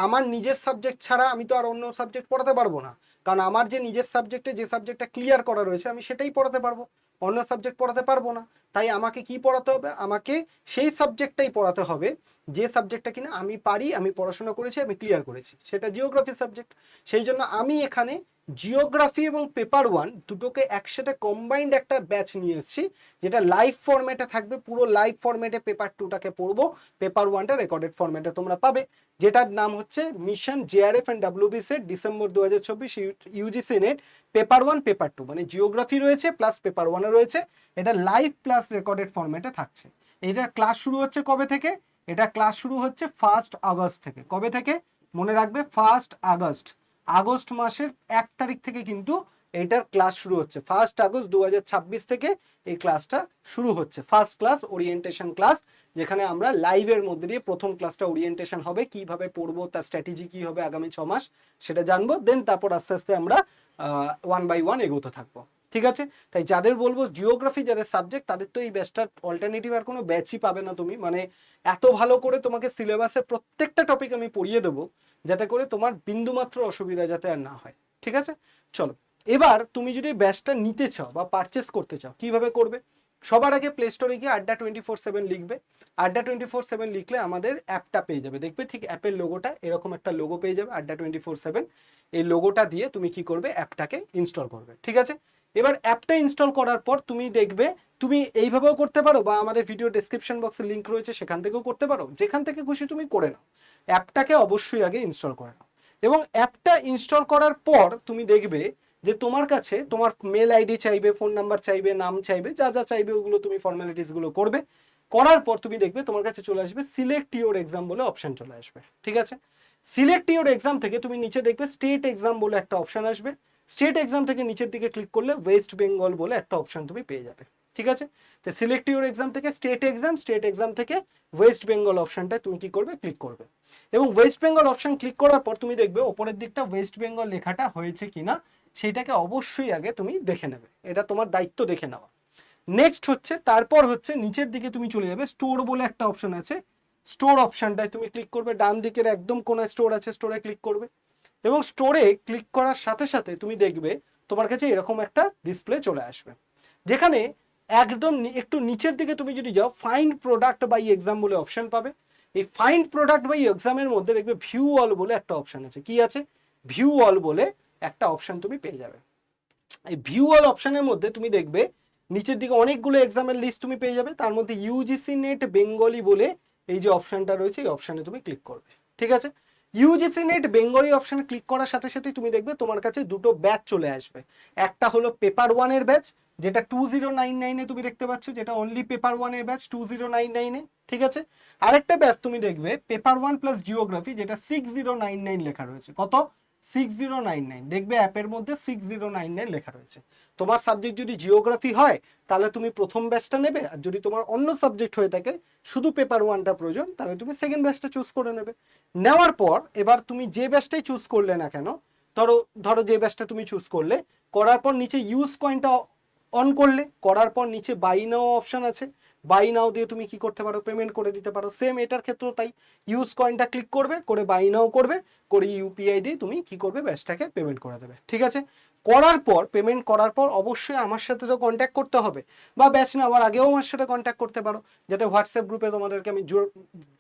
আমার নিজের সাবজেক্ট ছাড়া আমি তো আর অন্য সাবজেক্ট পড়াতে পারবো না, কারণ আমার যে নিজের সাবজেক্টে যে সাবজেক্টটা ক্লিয়ার করা রয়েছে আমি সেটাই পড়াতে পারবো, অন্য সাবজেক্ট পড়াতে পারবো না। তাই আমাকে কি পড়াতে হবে, আমাকে সেই সাবজেক্টটাই পড়াতে হবে যে সাবজেক্টটা কিনা আমি পারি, আমি পড়াশোনা করেছি, আমি ক্লিয়ার করেছি, সেটা জিওগ্রাফি সাবজেক্ট। সেই জন্য আমি এখানে জিওগ্রাফি এবং পেপার ওয়ান দুটোকে একসাথে কম্বাইন্ড একটা ব্যাচ নিয়ে এসেছি, যেটা লাইভ ফরম্যাটে থাকবে, পুরো লাইভ ফরম্যাটে পেপার টুটাকে পড়বো, পেপার ওয়ানটা রেকর্ডেড ফরম্যাটে তোমরা পাবে, যেটার নাম হচ্ছে mission JRF and WB SET December 2024 UGC NET paper one paper two, মানে জিওগ্রাফি রয়েছে প্লাস পেপার ওয়ানে রয়েছে, এটা লাইভ প্লাস রেকর্ডেড ফরম্যাটে থাকছে। এটার ক্লাস শুরু হচ্ছে কবে থেকে, এটা ক্লাস শুরু হচ্ছে 1 আগস্ট থেকে। কবে থেকে মনে রাখবে, 1 আগস্ট, আগস্ট মাসের 1 তারিখ থেকে কিন্তু এটার ক্লাস শুরু হচ্ছে। 1 আগস্ট 2026 থেকে এই ক্লাসটা শুরু হচ্ছে, ফার্স্ট ক্লাস ওরিয়েন্টেশন ক্লাস, যেখানে আমরা লাইভের মধ্যে দিয়ে প্রথম ক্লাসটা ওরিয়েন্টেশন হবে, কিভাবে পড়বো, তার স্ট্র্যাটেজি কি হবে আগামী 6 মাস সেটা জানবো, দেন তারপর আস্তে আস্তে আমরা 1 বাই 1 এগোতে থাকবো, ঠিক আছে। তাই যাদের বলবো জিওগ্রাফি যাদের সাবজেক্ট, তাদের তো এই ব্যাচটার অল্টারনেটিভ আর কোনো ব্যাচই পাবে না তুমি, মানে এত ভালো করে তোমাকে সিলেবাসের প্রত্যেকটা টপিক আমি পড়িয়ে দেবো, যাতে করে তোমার বিন্দুমাত্র অসুবিধা যাতে আর না হয়, ঠিক আছে। চলো, এবার তুমি যদি ব্যাচটা নিতে চাও বা পারচেস করতে চাও, কিভাবে করবে। সবার আগে প্লে স্টোরে গিয়ে আড্ডা 24/7 লিখবে, আড্ডা 24/7 লিখলে আমাদের অ্যাপটা পেয়ে যাবে, দেখবে ঠিক অ্যাপের লোগোটা এরকম একটা লোগো পেয়ে যাবে আড্ডা 24/7, এই লোগোটা দিয়ে তুমি কি করবে, অ্যাপটাকে ইনস্টল করবে, ঠিক আছে। এবার অ্যাপটা ইনস্টল করার পর তুমি দেখবে, তুমি এইভাবেও করতে পারো বা আমাদের ভিডিও ডেসক্রিপশন বক্সে লিঙ্ক রয়েছে সেখান থেকেও করতে পারো, যেখান থেকে খুশি তুমি করে নাও। অ্যাপটাকে অবশ্যই আগে ইনস্টল করে নাও, এবং অ্যাপটা ইনস্টল করার পর তুমি দেখবে যে তোমার কাছে তোমার মেল আইডি চাইবে, ফোন নাম্বার চাইবে, নাম চাইবে, যা যা চাইবে ওগুলো তুমি ফর্মালিটিসগুলো করবে, করার পর তুমি দেখবে তোমার কাছে চলে আসবে সিলেক্ট ইওর এক্সাম বলে অপশন চলে আসবে, ঠিক আছে। সিলেক্ট ইওর এক্সাম থেকে তুমি নিচে দেখবে স্টেট এক্সাম বলে একটা অপশন আসবে, স্টেট এক্সাম থেকে নিচের দিকে ক্লিক করলে ওয়েস্ট বেঙ্গল বলে একটা অপশন তুমি পেয়ে যাবে, ঠিক আছে। তো সিলেক্ট ইওর এক্সাম থেকে স্টেট এক্সাম থেকে ওয়েস্ট বেঙ্গল অপশনটা তুমি কি করবে, ক্লিক করবে, এবং ওয়েস্ট বেঙ্গল অপশন ক্লিক করার পর তুমি দেখবে ওপরের দিকটা ওয়েস্ট বেঙ্গল লেখাটা হয়েছে কিনা সেইটাকে অবশ্যই আগে তুমি দেখে নেবে, এটা তোমার দায়িত্ব দেখে নেওয়া। নেক্সট হচ্ছে, তারপর হচ্ছে নিচের দিকে তুমি চলে যাবে, স্টোর বলে একটা অপশন আছে, স্টোর অপশনটায় তুমি ক্লিক করবে, ডান দিকের একদম কোনায় স্টোর আছে, স্টোরে ক্লিক করবে, এবং স্টোরে ক্লিক করার সাথে সাথে তুমি দেখবে তোমার কাছে এরকম একটা ডিসপ্লে চলে আসবে, যেখানে একদম একটু নিচের দিকে তুমি যদি যাও ফাইন্ড প্রোডাক্ট বাই এক্সাম বলে অপশন পাবে। এই ফাইন্ড প্রোডাক্ট বাই এক্সামের মধ্যে দেখবে ভিউ অল বলে একটা অপশন আছে, কি আছে, ভিউ অল বলে একটা অপশন তুমি পেয়ে যাবে। এই ভিউ অল অপশনের মধ্যে তুমি দেখবে নিচের দিকে অনেকগুলো এক্সামের লিস্ট তুমি পেয়ে যাবে, তার মধ্যে ইউজিসি নেট বেঙ্গলি বলে এই যে অপশনটা রয়েছে এই অপশনে তুমি ক্লিক করবে, ঠিক আছে। ইউজিসি নেট বেঙ্গলি অপশনে ক্লিক করার সাথে সাথে তুমি দেখবে তোমার কাছে দুটো ব্যাচ চলে আসবে, একটা হলো পেপার ওয়ানের ব্যাচ, যেটা 2099-এ তুমি দেখতে পাচ্ছ, যেটা অনলি পেপার ওয়ানের ব্যাচ 2099-এ, ঠিক আছে। আরেকটা ব্যাচ তুমি দেখবে পেপার ওয়ান প্লাস জিওগ্রাফি, যেটা 6099 লেখা রয়েছে, কত, 6099, দেখবে অ্যাপের মধ্যে 6099 লেখা রয়েছে। তোমার সাবজেক্ট যদি জিওগ্রাফি হয় তাহলে তুমি প্রথম ব্যাচটা নেবে, আর যদি তোমার অন্য সাবজেক্ট হয়ে থাকে শুধু পেপার ওয়ানটা প্রয়োজন, তাহলে তুমি সেকেন্ড ব্যাচটা চুজ করে নেবে। নেওয়ার পর এবার তুমি যে ব্যাচটাই চুজ করলে না কেন, ধরো যে ব্যাচটা তুমি চুজ করলে, করার পর নিচে ইউজ কয়েনটা অন করলে, করার পর নিচে বাই নাও অপশন আছে, বাই নাও দিয়ে তুমি কি করতে পারো, পেমেন্ট করে দিতে পারো। সেম এটার ক্ষেত্রেও তাই, ইউজ কয়েনটা ক্লিক করবে, করে বাই নাও করবে, করে ইউপিআই দিয়ে তুমি কি করবে, ব্যাচটাকে পেমেন্ট করে দেবে। ঠিক আছে, করার পর, পেমেন্ট করার পর অবশ্যই আমার সাথে তো কন্ট্যাক্ট করতে হবে, বা ব্যাচ নেওয়ার আগেও আমার সাথে কন্ট্যাক্ট করতে পারো, যাতে হোয়াটসঅ্যাপ গ্রুপে তোমাদেরকে আমি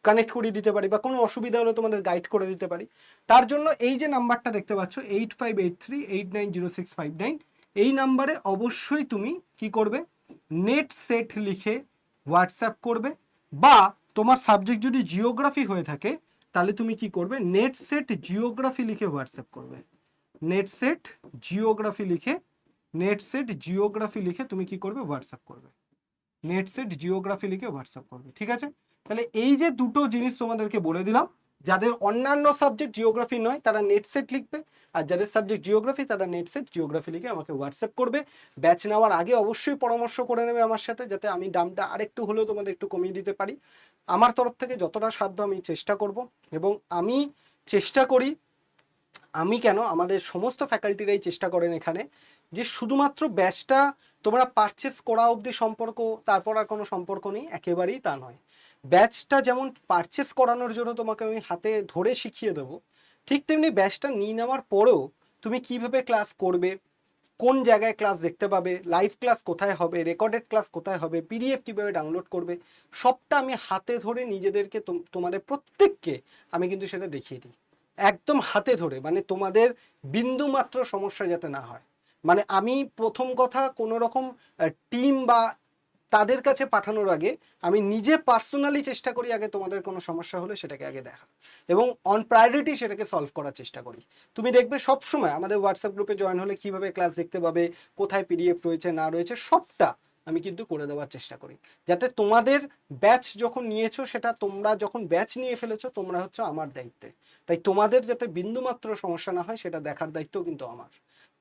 কানেক্ট করিয়ে দিতে পারি, বা কোনো অসুবিধা হলে তোমাদের গাইড করে দিতে পারি। তার জন্য এই যে নাম্বারটা দেখতে পাচ্ছ 8583890659, এই নাম্বারে অবশ্যই তুমি কি করবে, নেট সেট লিখে হোয়াটসঅ্যাপ করবে, বা তোমার সাবজেক্ট যদি জিওগ্রাফি হয়ে থাকে তাহলে তুমি কি করবে, নেট সেট জিওগ্রাফি লিখে হোয়াটসঅ্যাপ করবে। নেট সেট জিওগ্রাফি লিখে, নেট সেট জিওগ্রাফি লিখে তুমি কি করবে, হোয়াটসঅ্যাপ করবে। নেট সেট জিওগ্রাফি লিখে হোয়াটসঅ্যাপ করবে। ঠিক আছে, তাহলে এই যে দুটো জিনিস তোমাদেরকে বলে দিলাম, যাদের অন্যান্য সাবজেক্ট জিওগ্রাফি নয় তারা নেট সেট লিখবে, আর যাদের সাবজেক্ট জিওগ্রাফি তারা নেট সেট জিওগ্রাফি লিখে আমাকে হোয়াটসঅ্যাপ করবে। ব্যাচ নেওয়ার আগে অবশ্যই পরামর্শ করে নেবে আমার সাথে, যাতে আমি দামটা আরেকটু হলেও তোমাদের একটু কমিয়ে দিতে পারি। আমার তরফ থেকে যতটা সাধ্য আমি চেষ্টা করব, এবং আমি চেষ্টা করি, আমি কেন, আমাদের সমস্ত ফ্যাকাল্টিরাই চেষ্টা করেন এখানে, যে শুধুমাত্র ব্যাচটা তোমরা পারচেস করা অবধি সম্পর্ক, তারপর আর কোনো সম্পর্ক নেই, একেবারেই তা নয়। ব্যাচটা যেমন পারচেস করানোর জন্য তোমাকে আমি হাতে ধরে শিখিয়ে দেবো, ঠিক তেমনি ব্যাচটা নিয়ে নেওয়ার পরেও তুমি কিভাবে ক্লাস করবে, কোন জায়গায় ক্লাস দেখতে পাবে, লাইভ ক্লাস কোথায় হবে, রেকর্ডেড ক্লাস কোথায় হবে, পিডিএফ কীভাবে ডাউনলোড করবে, সবটা আমি হাতে ধরে নিজেদেরকে, তোমাদের প্রত্যেককে আমি কিন্তু সেটা দেখিয়ে দিই, একদম হাতে ধরে, মানে তোমাদের বিন্দু মাত্র সমস্যা যাতে না হয়। মানে আমি প্রথম কথা কোনো রকম টিম বা তাদের কাছে পাঠানোর আগে আমি নিজে পার্সোনালি চেষ্টা করি আগে তোমাদের কোনো সমস্যা হলে সেটাকে আগে দেখা, এবং অন প্রায়োরিটি সেটাকে সলভ করার চেষ্টা করি। তুমি দেখবে সবসময় আমাদের হোয়াটসঅ্যাপ গ্রুপে জয়েন হলে কীভাবে ক্লাস দেখতে পাবে, কোথায় পিডিএফ রয়েছে না রয়েছে, সবটা আমি কিন্তু করে দেওয়ার চেষ্টা করি, যাতে তোমাদের ব্যাচ যখন নিয়েছো, সেটা তোমরা যখন ব্যাচ নিয়ে ফেলেছো তোমরা হচ্ছে আমার দায়িত্বে, তাই তোমাদের যাতে বিন্দুমাত্র সমস্যা না হয় সেটা দেখার দায়িত্ব কিন্তু আমার।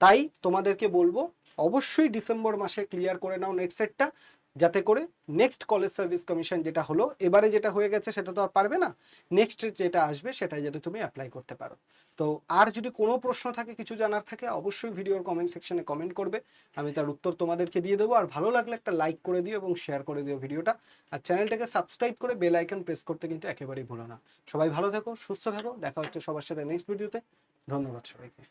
তাই তোমাদেরকে বলবো অবশ্যই ডিসেম্বর মাসে ক্লিয়ার করে নাও নেট সেটটা, যাতে করে নেক্সট কলেজ সার্ভিস কমিশন যেটা হলো, এবারে যেটা হয়ে গেছে সেটা তো আর পারবে না, নেক্সট যেটা আসবে সেটাই যাতে তুমি অ্যাপ্লাই করতে পারো। তো আর যদি কোনো প্রশ্ন থাকে, কিছু জানার থাকে, অবশ্যই ভিডিওর কমেন্ট সেকশনে কমেন্ট করবে, আমি তার উত্তর তোমাদেরকে দিয়ে দেবো। আর ভালো লাগলে একটা লাইক করে দিও এবং শেয়ার করে দিও ভিডিওটা, আর চ্যানেলটাকে সাবস্ক্রাইব করে বেল আইকন প্রেস করতে কিন্তু একেবারেই ভুলো না। সবাই ভালো থেকো, সুস্থ থাকো, দেখা হচ্ছে সবার সাথে নেক্সট ভিডিওতে। ধন্যবাদ সবাইকে।